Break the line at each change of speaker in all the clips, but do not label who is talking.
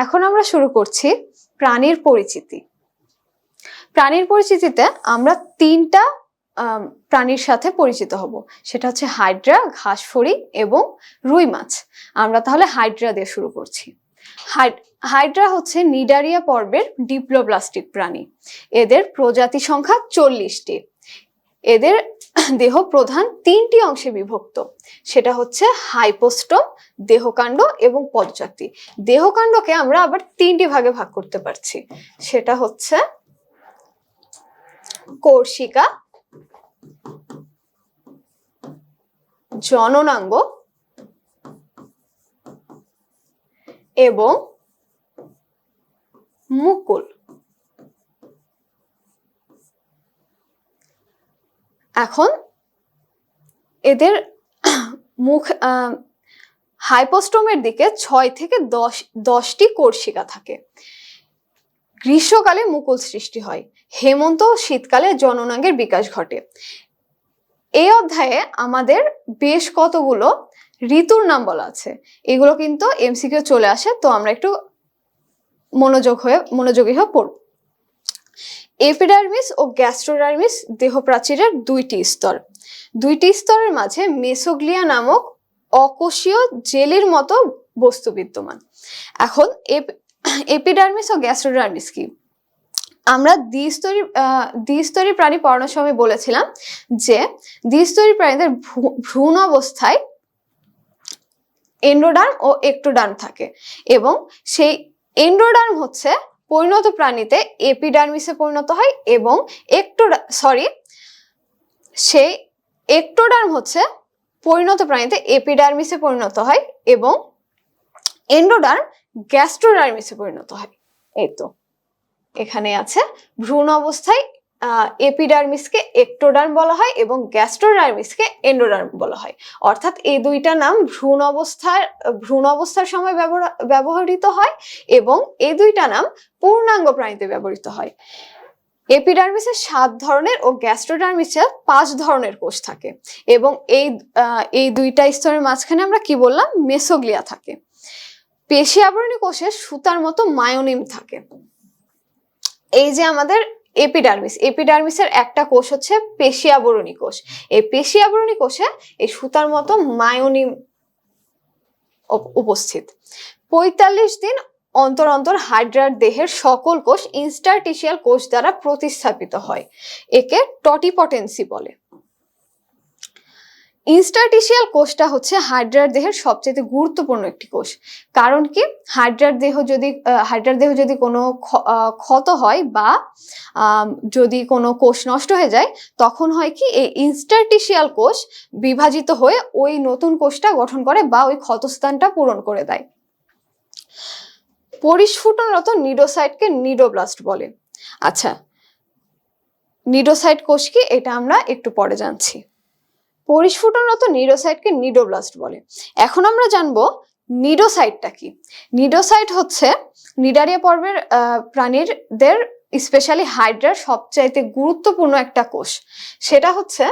এখন আমরা শুরু করছি প্রাণীর পরিচিতি। প্রাণীর পরিচিতিতে আমরা তিনটা প্রাণীর সাথে পরিচিত হব, সেটা হচ্ছে হাইড্রা, ঘাসফড়িং এবং রুই মাছ। আমরা তাহলে হাইড্রা দিয়ে শুরু করছি। হাইড্রা হচ্ছে নিডারিয়া পর্বের ডিপ্লোব্লাস্টিক প্রাণী। এদের প্রজাতি সংখ্যা 40টি। এদের দেহ প্রধান 3টি অংশে বিভক্ত, সেটা হচ্ছে হাইপোস্টোম, দেহকাণ্ড এবং পদচাকতি। দেহকাণ্ডকে আমরা আবার 3টি ভাগে ভাগ করতে পারছি, সেটা হচ্ছে কোর্সিকা, জননাঙ্গ এবং মুকুল। এখন এদের মুখ হাইপোস্টোমের দিকে 6 থেকে 10টি কোর্সিকা থাকে। গ্রীষ্মকালে মুকুল সৃষ্টি হয়, হেমন্ত ও শীতকালে জননাঙ্গের বিকাশ ঘটে। এই অধ্যায়ে আমাদের বেশ কতগুলো ঋতুর নাম বলা আছে, এগুলো কিন্তু এমসিকিউ চলে আসে, তো আমরা একটু মনোযোগী হয়ে পড়ব। এপিডার্মিস ও গ্যাস্ট্রোডার্মিস দেহ প্রাচীরের 2টি স্তর। 2টি স্তরের মাঝে মেসোগ্লিয়া নামক অকোষীয় জেলির মতো বস্তু বিদ্যমান। এখন এপিডার্মিস ও গ্যাস্ট্রোডার্মিস কি? আমরা দ্বিস্তরী প্রাণী পড়ানোর সময় বলেছিলাম যে দ্বিস্তরী প্রাণীদের ভ্রূণ অবস্থায় এন্ডোডার্ম ও একটোডার্ম থাকে, এবং সেই এন্ডোডার্ম হচ্ছে পরিণত প্রাণীতে এপিডার্মিসে পরিণত হয়, এবং সেই একটোডার্ম হচ্ছে পরিণত প্রাণীতে এপিডার্মিসে পরিণত হয়, এবং এন্ডোডার্ম গ্যাস্ট্রোডার্মিসে পরিণত হয়। এই তো এখানে আছে, ভ্রূণ অবস্থায় এপিডার্মিসকে একটোডার্ম বলা হয় এবং গ্যাস্ট্রোডার্মিসকে এন্ডোডার্ম বলা হয়। অর্থাৎ এই দুইটা নাম ভ্রূণ অবস্থার সময় ব্যবহৃত হয়, এবং এই দুইটা নাম পূর্ণাঙ্গ প্রাণীতে ব্যবহৃত হয়। এপিডার্মিসের 7 ধরনের ও গ্যাস্ট্রোডার্মিসের 5 ধরনের কোষ থাকে, এবং এই দুইটা স্তরের মাঝখানে আমরা কি বললাম, মেসোগ্লিয়া থাকে। পেশি আবরণী কোষে সুতার মতো মায়োনিম থাকে। এই যে আমাদের এপিডার্মিসের একটা কোষ হচ্ছে পেশি আবরণী কোষ। এই পেশি আবরণী কোষে এই সুতার মতো মায়োনিম উপস্থিত। 45 দিন অন্তর অন্তর হাইড্রার দেহের সকল কোষ ইন্টারস্টিশিয়াল কোষ দ্বারা প্রতিস্থাপিত হয়। একে টটিপটেন্সি বলে। ইন্টারস্টিশিয়াল কোষটা হচ্ছে হাইড্রার দেহের সবচেয়ে গুরুত্বপূর্ণ একটি কোষ। কারণ কি, হাইড্রার দেহ যদি কোনো ক্ষত হয় বা যদি কোনো কোষ নষ্ট হয়ে যায়, তখন হয় কি, এই ইন্টারস্টিশিয়াল কোষ বিভাজিত হয়ে ওই নতুন কোষটা গঠন করে বা ওই ক্ষতস্থানটা পূরণ করে দেয়। পরিস্ফুটনরত নিডোসাইটকে নিডোব্লাস্ট বলে। আচ্ছা, নিডোসাইট কোষ কি, এটা আমরা একটু পরে জানছি। পরিস্ফুটনরত নিডোসাইটকে নিডোব্লাস্ট বলে। এখন আমরা জানবো নিডোসাইটটা কি। নিডোসাইট হচ্ছে নিডারিয়া পর্বের প্রাণীদের, স্পেশালি হাইড্রার সবচাইতে গুরুত্বপূর্ণ একটা কোষ। সেটা হচ্ছে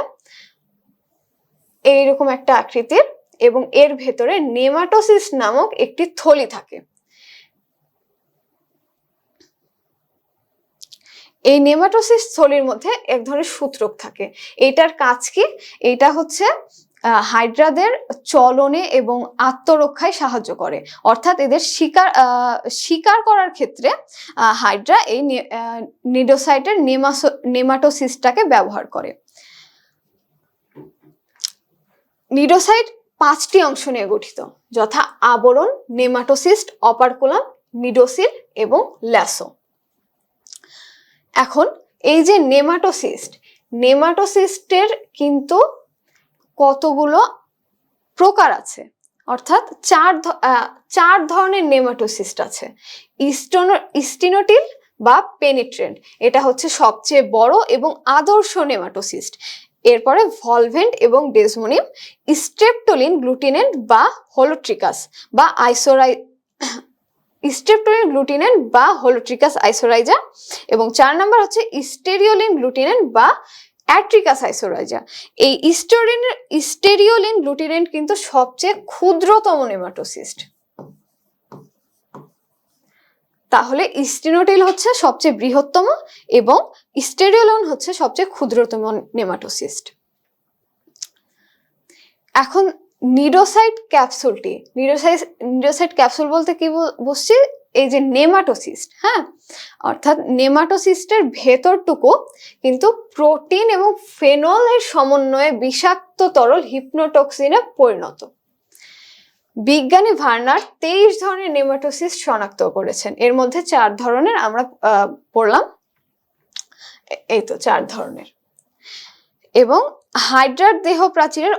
এইরকম একটা আকৃতির, এবং এর ভেতরে নেমাটোসিস্ট নামক একটি থলি থাকে। এই নেমাটোসিস্ট থলির মধ্যে এক ধরনের সূত্রক থাকে। এটার কাজ কি? এটা হচ্ছে হাইড্রাদের চলনে এবং আত্মরক্ষায় সাহায্য করে। অর্থাৎ এদের শিকার করার ক্ষেত্রে হাইড্রা এই নিডোসাইটের নেমাটোসিস্টটাকে ব্যবহার করে। নিডোসাইট 5টি অংশ নিয়ে গঠিত, যথা আবরণ, নেমাটোসিস্ট, অপারকুলাম, নিডোসিল এবং ল্যাসো। এখন এই যে নেমাটোসিস্টের কিন্তু কতগুলো প্রকার আছে, অর্থাৎ 4 ধরনের নেমাটোসিস্ট আছে। স্টিনোটিল বা পেনিট্রেন্ট, এটা হচ্ছে সবচেয়ে বড় এবং আদর্শ নেমাটোসিস্ট। এরপরে ভলভেন্ট এবং ডেসমোনিম, স্ট্রেপ্টোলিন গ্লুটিনেন্ট বা হোলোট্রিকাস আইসোরাইজা, এবং 4 নম্বর হচ্ছে স্টেরিওলিন গ্লুটিনেন্ট বা অ্যাট্রিকাস আইসোরাইজা। এই স্টেরিওলিন গ্লুটিনেন্ট কিন্তু সবচেয়ে ক্ষুদ্রতম নেমাটোসিস্ট। তাহলে স্টেনোটিল হচ্ছে সবচেয়ে বৃহত্তম এবং স্টেরিওলন হচ্ছে সবচেয়ে ক্ষুদ্রতম নেমাটোসিস্ট। এখন নিডোসাইট ক্যাপসুলটি, নিডোসাইট ক্যাপসুল বলতে কি বুঝছি, এই যে নেমাটোসিস্ট, হ্যাঁ, অর্থাৎ নেমাটোসিস্টের ভেতরটুকু কিন্তু প্রোটিন এবং ফেনলের সমন্বয়ে বিষাক্ত তরল হিপনোটক্সিনে পরিণত। বিজ্ঞানী ভার্নার 23 ধরনের নেমাটোসিস্ট শনাক্ত করেছেন, এর মধ্যে 4 ধরনের আমরা পড়লাম, এই তো 4 ধরনের। এবং হাইড্রার দেহ প্রাচীরের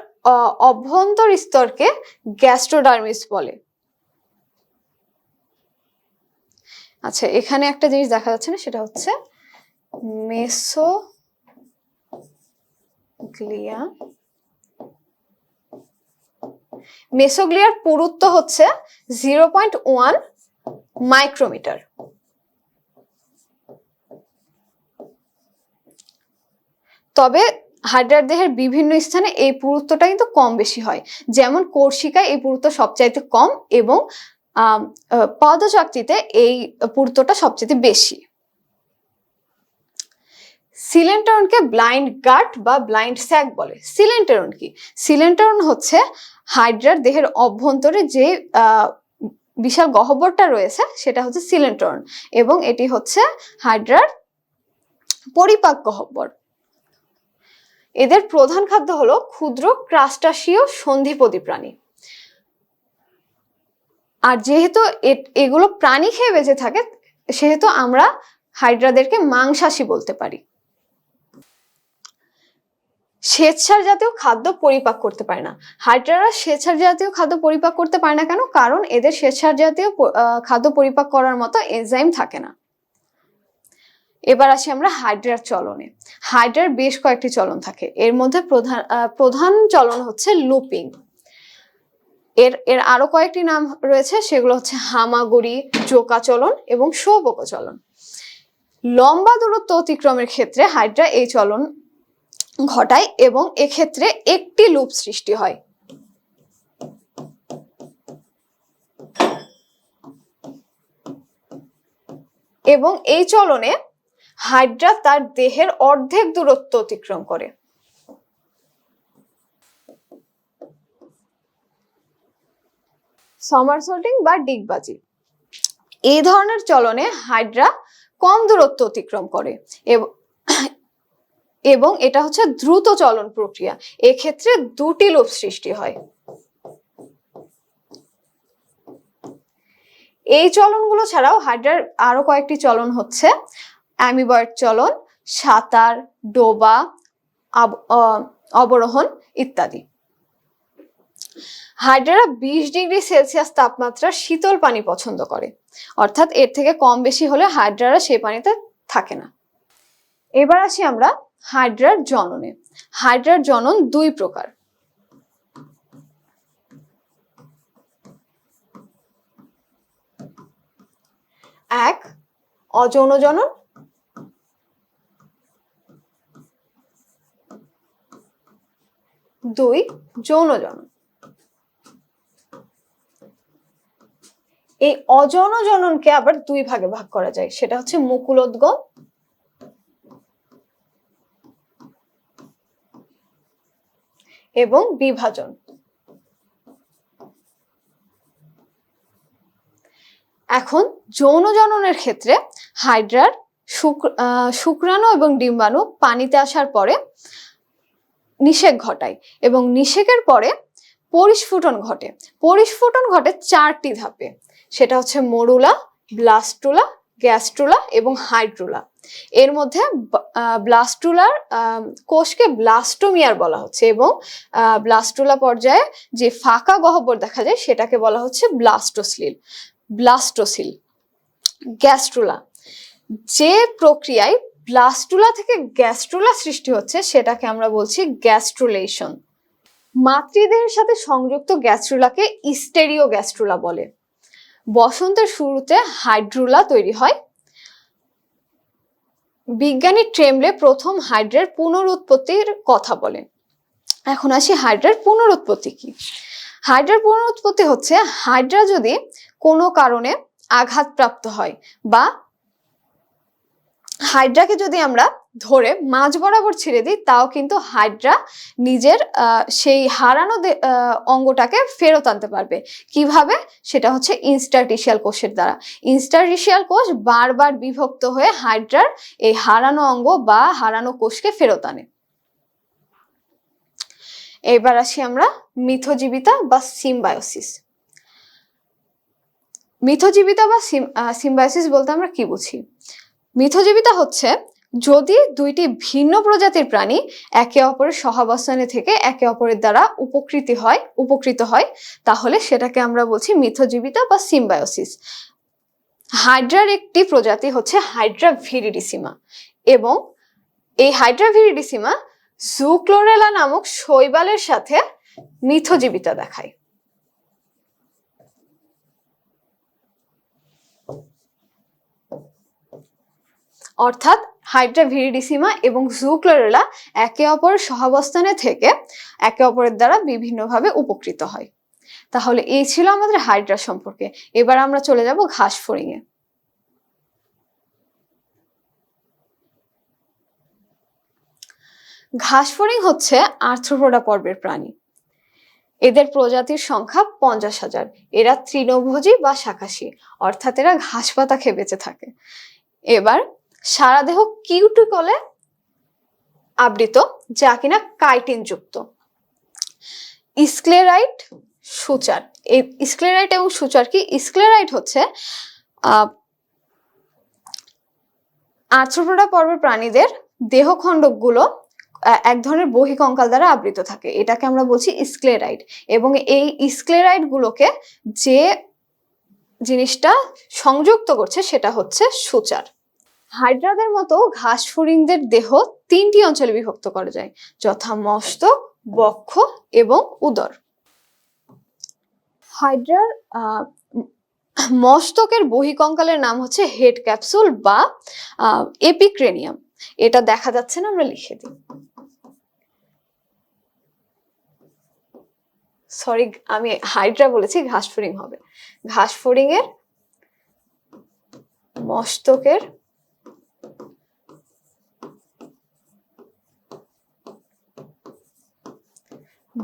অভ্যন্তর স্তরকে গ্যাস্ট্রোডার্মিস বলে। আচ্ছা, এখানে একটা জিনিস দেখা যাচ্ছে না, সেটা হচ্ছে মেসোগ্লিয়া। মেসোগ্লিয়ার পুরুত্ব হচ্ছে 0.1 মাইক্রোমিটার। তবে হাইড্রার দেহের বিভিন্ন স্থানে এই পুরুত্বটা কিন্তু কম বেশি হয়, যেমন কোর্সিকায় এই পুরুত্ব সবচাইতে কম এবং পদচাকতিতে এই পুরুত্বটা সবচেয়ে বেশি। সিলেন্টারনকে ব্লাইন্ড গাট বা ব্লাইন্ড স্যাক বলে। সিলেন্টারন কি? সিলেন্টারন হচ্ছে হাইড্রার দেহের অভ্যন্তরে যে বিশাল গহ্বরটা রয়েছে সেটা হচ্ছে সিলেন্টারন, এবং এটি হচ্ছে হাইড্রার পরিপাক গহ্বর। এদের প্রধান খাদ্য হলো ক্ষুদ্র ক্রাস্টাসীয় সন্ধিপদী প্রাণী। আর যেহেতু এগুলো প্রাণী খেয়ে বেঁচে থাকে, সেহেতু আমরা হাইড্রাদেরকে মাংসাশী বলতে পারি। শ্বেতসার জাতীয় খাদ্য পরিপাক করতে পারে না। হাইড্রারা শ্বেতসার জাতীয় খাদ্য পরিপাক করতে পারে না কেন? কারণ এদের শ্বেতসার জাতীয় খাদ্য পরিপাক করার মতো এনজাইম থাকে না। এবার আসি আমরা হাইড্রার চলনে। হাইড্রার বেশ কয়েকটি চলন থাকে, এর মধ্যে প্রধান চলন হচ্ছে লুপিং। এর আরো কয়েকটি নাম রয়েছে, সেগুলো হচ্ছে হামাগুড়ি, জোকা চলন এবং শোবক চলন। লম্বা দূরত্ব অতিক্রমের ক্ষেত্রে হাইড্রা এই চলন ঘটায় এবং এক্ষেত্রে একটি লুপ সৃষ্টি হয়। এবং এই চলনে হাইড্রা তার দেহের অর্ধেক দূরত্ব অতিক্রম করে। সমারসল্টিং বা ডিগবাজি, এই ধরনের চলনে হাইড্রা কম দূরত্ব অতিক্রম করে এবং এটা হচ্ছে দ্রুত চলন প্রক্রিয়া। এক্ষেত্রে দুটি লুপ সৃষ্টি হয়। এই চলনগুলো ছাড়াও হাইড্রার আরো কয়েকটি চলন হচ্ছে অ্যামিবয়েড চলন, সাঁতার, ডোবা, অবরোহণ ইত্যাদি। হাইড্রারা 20 ডিগ্রি সেলসিয়াস তাপমাত্রার শীতল পানি পছন্দ করে, অর্থাৎ এর থেকে কম বেশি হলে হাইড্রারা সেই পানিতে থাকে না। এবার আসি আমরা হাইড্রার জননে। হাইড্রার জনন 2 প্রকার। এক, অযৌন জনন, 2, যৌন জনন। এই অযৌন জননকে আবার 2 ভাগে ভাগ করা যায়, সেটা হচ্ছে মুকুলোদ্গম এবং বিভাজন। এখন যৌন জননের ক্ষেত্রে হাইড্রার শুক্রাণু এবং ডিম্বাণু পানিতে আসার পরে নিষেক ঘটায় এবং নিষেকের পরে পরিস্ফুটন ঘটে। পরিস্ফুটন ঘটে 4টি ধাপে, সেটা হচ্ছে মরুলা, ব্লাস্টুলা, গ্যাস্ট্রুলা এবং হাইড্রুলা। এর মধ্যে ব্লাস্টুলার কোষকে ব্লাস্টোমিয়ার বলা হচ্ছে এবং ব্লাস্টুলা পর্যায়ে যে ফাঁকা গহ্বর দেখা যায় সেটাকে বলা হচ্ছে ব্লাস্টোসিল। গ্যাস্ট্রুলা, যে প্রক্রিয়ায় ব্লাস্টুলা থেকে গ্যাস্ট্রুলা সৃষ্টি হচ্ছে সেটাকে আমরা বলছি গ্যাস্ট্রুলেশন। মাতৃদেহের সাথে সংযুক্ত গ্যাস্ট্রুলাকে স্টেরিও গ্যাস্ট্রুলা বলে। বসন্তের শুরুতে হাইড্রুলা তৈরি হয়। বিজ্ঞানী ট্রেমলে প্রথম হাইড্রার পুনরুৎপত্তির কথা বলেন। এখন আসি হাইড্রার পুনরুৎপত্তি কি। হাইড্রার পুনরুৎপত্তি হচ্ছে হাইড্রা যদি কোনো কারণে আঘাতপ্রাপ্ত হয় বা হাইড্রাকে যদি আমরা ধরে মাঝ বরাবর ছেড়ে দিই, তাও কিন্তু হাইড্রা নিজের সেই হারানো অঙ্গটাকে ফেরত আনতে পারবে। কিভাবে? সেটা হচ্ছে ইন্টারস্টিশিয়াল কোষের দ্বারা। ইন্টারস্টিশিয়াল কোষ বারবার বিভক্ত হয়ে হাইড্রার এই হারানো অঙ্গ বা হারানো কোষকে ফেরত আনে। এবার আসি আমরা মিথজীবিতা বা সিম্বায়োসিস। মিথজীবিতা বা সিম্বায়োসিস বলতে আমরা কি বুঝি? মিথজীবিতা হচ্ছে যদি দুইটি ভিন্ন প্রজাতির প্রাণী একে অপরের সহাবস্থানে থেকে একে অপরের দ্বারা উপকৃত হয়, তাহলে সেটাকে আমরা বলছি মিথজীবিতা বা সিম্বায়োসিস। হাইড্রার একটি প্রজাতি হচ্ছে হাইড্রা ভিরিডিসিমা, এবং এই হাইড্রা ভিরিডিসিমা জুক্লোরেলা নামক শৈবালের সাথে মিথজীবিতা দেখায়। অর্থাৎ হাইড্রা ভিরিডিসিমা এবং জুক্লোরেলা একে অপরের সহাবস্থানে থেকে একে অপরের দ্বারা বিভিন্নভাবে উপকৃত হয়। তাহলে এই ছিল আমাদের হাইড্রা সম্পর্কে। এবার আমরা চলে যাব ঘাসফড়িং এ। ঘাসফড়িং হচ্ছে আর্থ্রোপোডা পর্বের প্রাণী। এদের প্রজাতির সংখ্যা 50,000। এরা তৃণভোজী বা শাকাশী, অর্থাৎ এরা ঘাস পাতা খেয়ে বেঁচে থাকে। এবার সারা দেহ কিউটিকলে আবৃত, যা কিনা কাইটিন যুক্ত। স্ক্লেরাইট, সূচার। এই স্ক্লেরাইট এবং সূচার কি? স্ক্লেরাইট হচ্ছে আর্থ্রোপোডা পর্বের প্রাণীদের দেহখণ্ডকগুলো এক ধরনের বহিঃকঙ্কাল দ্বারা আবৃত থাকে, এটাকে আমরা বলছি স্ক্লেরাইট। এবং এই স্ক্লেরাইট গুলোকে যে জিনিসটা সংযুক্ত করছে সেটা হচ্ছে সূচার। হাইড্রাদের মতো ঘাসফড়িংদের দেহ 3টি অঞ্চলে বিভক্ত করা যায়, যথা মস্তক, বক্ষ এবং উদর। হাইড্রার মস্তকের বহিঃকঙ্কালের নাম হচ্ছে হেড ক্যাপসুল বা এপিক্রেনিয়াম। এটা দেখা যাচ্ছে না, আমরা লিখে দিই। সরি, আমি হাইড্রা বলেছি, ঘাসফড়িং হবে। ঘাসফড়িং এর মস্তকের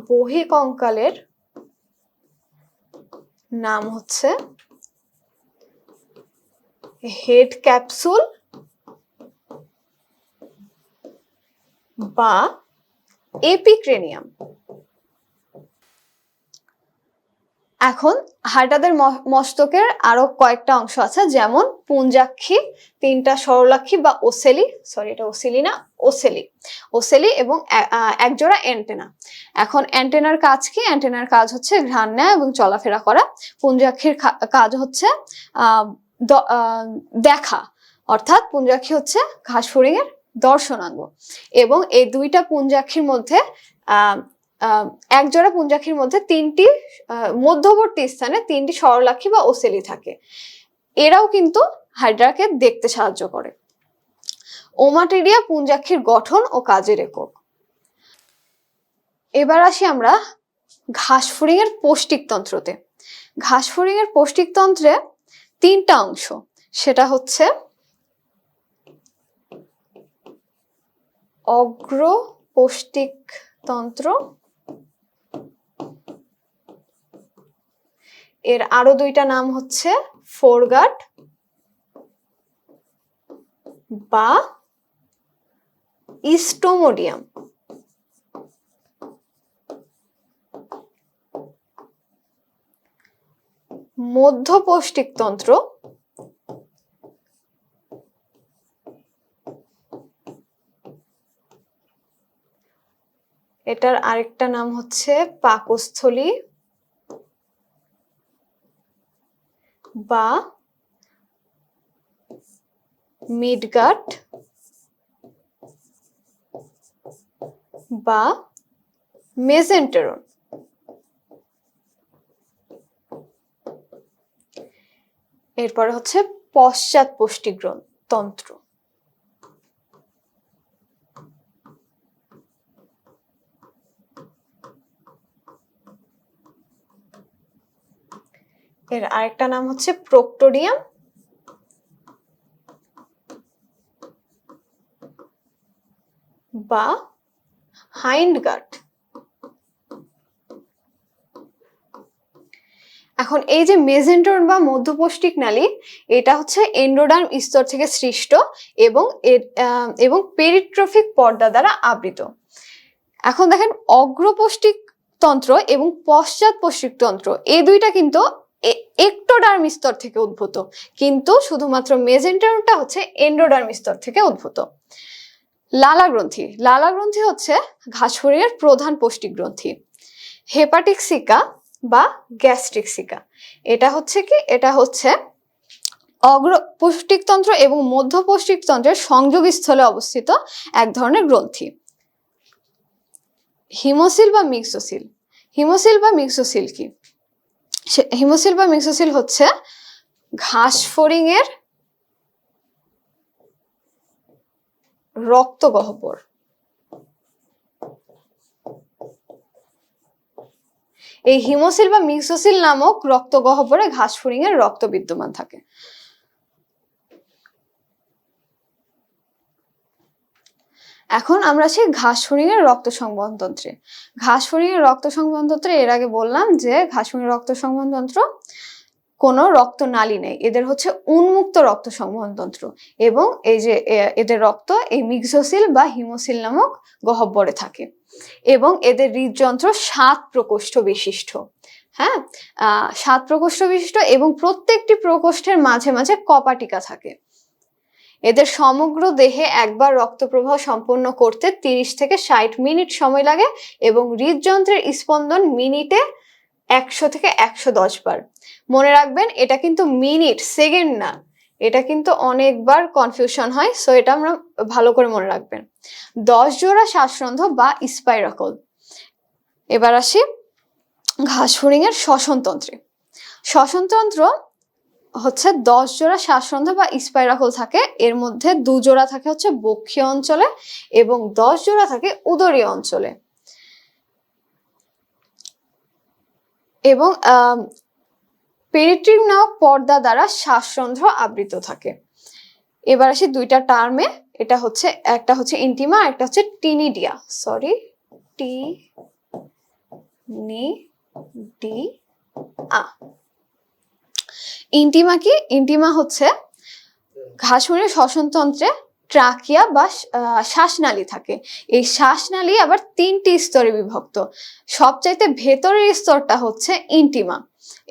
বহিঃকঙ্কালের নাম হচ্ছে হেড ক্যাপসুল বা এপিক্রেনিয়াম। এখন হাইড্রাদের মস্তকের আরো কয়েকটা অংশ আছে, যেমন পুঞ্জাক্ষী, 3টা সরলাক্ষী বা ওসেলি, সরি এটা ওসেলি না, ওসেলি এবং একজোড়া অ্যান্টেনা। এখন অ্যান্টেনার কাজ কি? অ্যান্টেনার কাজ হচ্ছে ঘ্রাণ নেওয়া এবং চলাফেরা করা। পুঞ্জাক্ষীর কাজ হচ্ছে দেখা, অর্থাৎ পুঞ্জাক্ষী হচ্ছে ঘাসফড়িং এর দর্শনাঙ্গ। এবং এই দুইটা পুঞ্জাক্ষীর মধ্যে একজোড়া পুঞ্জাক্ষীর মধ্যে 3টি মধ্যবর্তী স্থানে 3টি সরলাক্ষী বা ওসেলি থাকে। এরাও কিন্তু হাইড্রাকে দেখতে সাহায্য করে। ওমাটিডিয়া পুঞ্জাক্ষীর গঠন ও কাজের একক। এবার আসি আমরা ঘাসফড়িং এর পৌষ্টিকতন্ত্রতে। ঘাসফড়িং এর পৌষ্টিকতন্ত্রে 3টা অংশ, সেটা হচ্ছে অগ্র পৌষ্টিকতন্ত্র, এর আরো 2টা নাম হচ্ছে ফোরগাট বা ইস্টোমোডিয়াম। মধ্য পৌষ্টিকতন্ত্র এটার আরেকটা নাম হচ্ছে পাকস্থলী বা মিডগাট বা মেজেন্টেরন। এরপরে হচ্ছে পশ্চাৎ পৌষ্টিকতন্ত্র। এর আরেকটা নাম হচ্ছে প্রক্টোরিয়াম বা হাইন্ডগার্ট। এখন এই যে মেজেন্টার্ন বা মধ্যপৌষ্টিক নালী, এটা হচ্ছে এন্ডোডার্ম স্তর থেকে সৃষ্ট এবং পেরিট্রফিক পর্দা দ্বারা আবৃত। এখন দেখেন অগ্রপৌষ্টিক তন্ত্র এবং পশ্চাৎ পৌষ্টিক তন্ত্র এই দুইটা কিন্তু একটোডার্ম স্তর থেকে উদ্ভূত, কিন্তু শুধুমাত্র মেজেন্টার্নটা হচ্ছে এন্ডোডার্ম স্তর থেকে উদ্ভূত। লালা গ্রন্থি, লালা গ্রন্থি হচ্ছে ঘাসফড়িংয়ের প্রধান পৌষ্টিক গ্রন্থি। হেপাটিক সিকা বা গ্যাস্ট্রিক সিকা, এটা হচ্ছে কি, এটা হচ্ছে অগ্রপৌষ্টিকতন্ত্র এবং মধ্যপৌষ্টিকতন্ত্রের সংযোগস্থলে অবস্থিত এক ধরনের গ্রন্থি। হিমোসিল বা মিক্সোসিল, হিমোসিল বা মিক্সোসিল কি? হিমোসিল বা মিক্সোসিল হচ্ছে ঘাসফড়িংয়ের রক্তগহ্বর। এই হিমোসিল বা মিক্সোসিল নামক রক্তগহ্বরে ঘাসফড়িংয়ের রক্ত বিদ্যমান থাকে। এখন আমরা আছি ঘাসফড়িংয়ের রক্ত সংবহন তন্ত্রে। ঘাসফড়িংয়ের রক্ত সংবহন তন্ত্রে এর আগে বললাম যে ঘাসফড়িংয়ের রক্ত সংবহন তন্ত্র কোনো রক্তনালী নেই, এদের হচ্ছে উন্মুক্ত রক্ত সংবহন তন্ত্র, এবং এই যে এদের রক্ত এই মিক্সোসিল বা হিমোসিল নামক গহ্বরে থাকে, এবং এদের হৃদযন্ত্র 7 প্রকোষ্ঠ বিশিষ্ট। হ্যাঁ, 7 প্রকোষ্ঠ বিশিষ্ট, এবং প্রত্যেকটি প্রকোষ্ঠের মাঝে মাঝে কপাটিকা থাকে। এদের সমগ্র দেহে একবার রক্ত প্রবাহ সম্পন্ন করতে 30 থেকে 60 মিনিট সময় লাগে, এবং হৃদযন্ত্রের স্পন্দন মিনিটে 100 থেকে 110 বার। মনে রাখবেন এটা কিন্তু মিনিট, সেকেন্ড না, এটা কিন্তু অনেকবার কনফিউশন হয়, সো এটা আমরা ভালো করে মনে রাখবেন। 10 জোড়া শ্বাসরন্ধ্র বা স্পাইরাকল। এবার আসি ঘাসফড়িংয়ের শ্বসনতন্ত্রে। শ্বসনতন্ত্র হচ্ছে 10 জোড়া শ্বাসরন্ধ্র বা স্পাইরাকল থাকে, এর মধ্যে 2 জোড়া থাকে হচ্ছে বক্ষীয় অঞ্চলে এবং 10 জোড়া থাকে উদরীয় অঞ্চলে, এবং পেরিট্রিম নামক পর্দা দ্বারা শ্বাসরন্ধ্র আবৃত থাকে। এবার আসি দুইটা টার্মে, এটা হচ্ছে একটা হচ্ছে ইন্টিমা, একটা হচ্ছে টিনিডিয়া। সরি, ইন্টিমা কি? ইন্টিমা হচ্ছে ঘাসফড়িংয়ের শ্বসনতন্ত্রে ট্রাকিয়া বা শ্বাসনালী থাকে। এই শ্বাসনালী আবার 3টি স্তরে বিভক্ত। সবচাইতে ভেতরের স্তরটা হচ্ছে ইন্টিমা।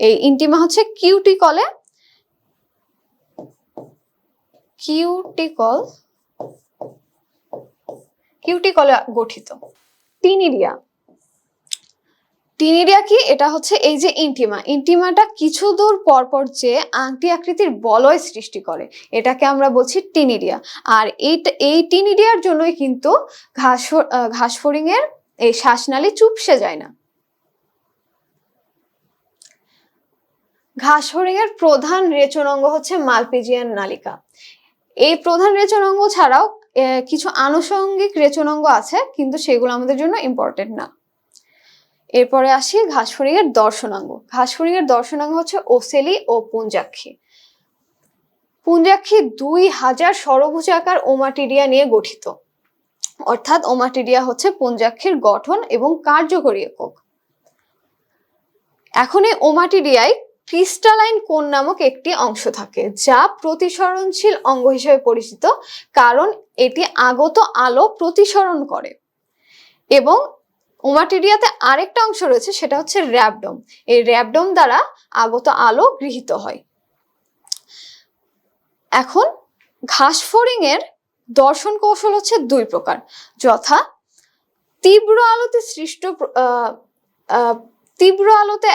এই ইন্টিমা হচ্ছে কিউটিকলে গঠিত। টিনিডিয়া, টিনিডিয়া কি? এটা হচ্ছে এই যে ইন্টিমাটা কিছু দূর পরপর যে আংটি আকৃতির বলয় সৃষ্টি করে, এটাকে আমরা বলছি টিনিডিয়া। আর এই টিনিডিয়ার জন্যই কিন্তু ঘাসফড়িংয়ের এই শ্বাসনালী চুপসে যায় না। ঘাসফড়িংয়ের প্রধান রেচনাঙ্গ হচ্ছে মালপিজিয়ান নালিকা। এই প্রধান রেচনাঙ্গ ছাড়াও কিছু আনুষঙ্গিক রেচনাঙ্গ আছে, কিন্তু সেগুলো আমাদের জন্য ইম্পর্টেন্ট না। এরপরে আসি ঘাসফড়িংয়ের দর্শনাঙ্গ। ঘাসফড়িংয়ের দর্শনাঙ্গ হচ্ছে ওসেলি ও পুঞ্জাক্ষী। পুঞ্জাক্ষী 2000 ষড়ভুজাকার ওমাটিডিয়া নিয়ে গঠিত, অর্থাৎ ওমাটিডিয়া হচ্ছে পুঞ্জাক্ষীর গঠন এবং কার্যকরী একক। এখন এই ওমাটিডিয়ায় ক্রিস্টালাইন কোণ নামক একটি অংশ থাকে, যা প্রতিসরণশীল অঙ্গ হিসেবে পরিচিত, কারণ এটি আগত আলো প্রতিসরণ করে। এবং ওমাটিডিয়াতে আরেকটা অংশ রয়েছে, সেটা হচ্ছে র্যাবডম। এই র্যাবডম দ্বারা আগত আলো গৃহীত হয়। এখন ঘাসফড়িংয়ের দর্শন কৌশল হচ্ছে 2 প্রকার, যথা তীব্র আলোতে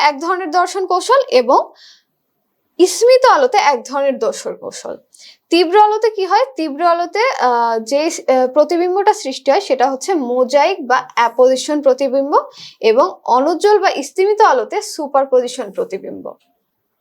এক ধরনের দর্শন কৌশল এবং স্মিত আলোতে এক ধরনের দর্শন কৌশল। তীব্র আলোতে কি হয়? তীব্র আলোতে যে প্রতিবিম্বটা সৃষ্টি হয় সেটা হচ্ছে মোজাইক বা অ্যাপোজিশন প্রতিবিম্ব, এবং অনুজ্জ্বল বা স্তিমিত আলোতে সুপারপজিশন প্রতিবিম্ব।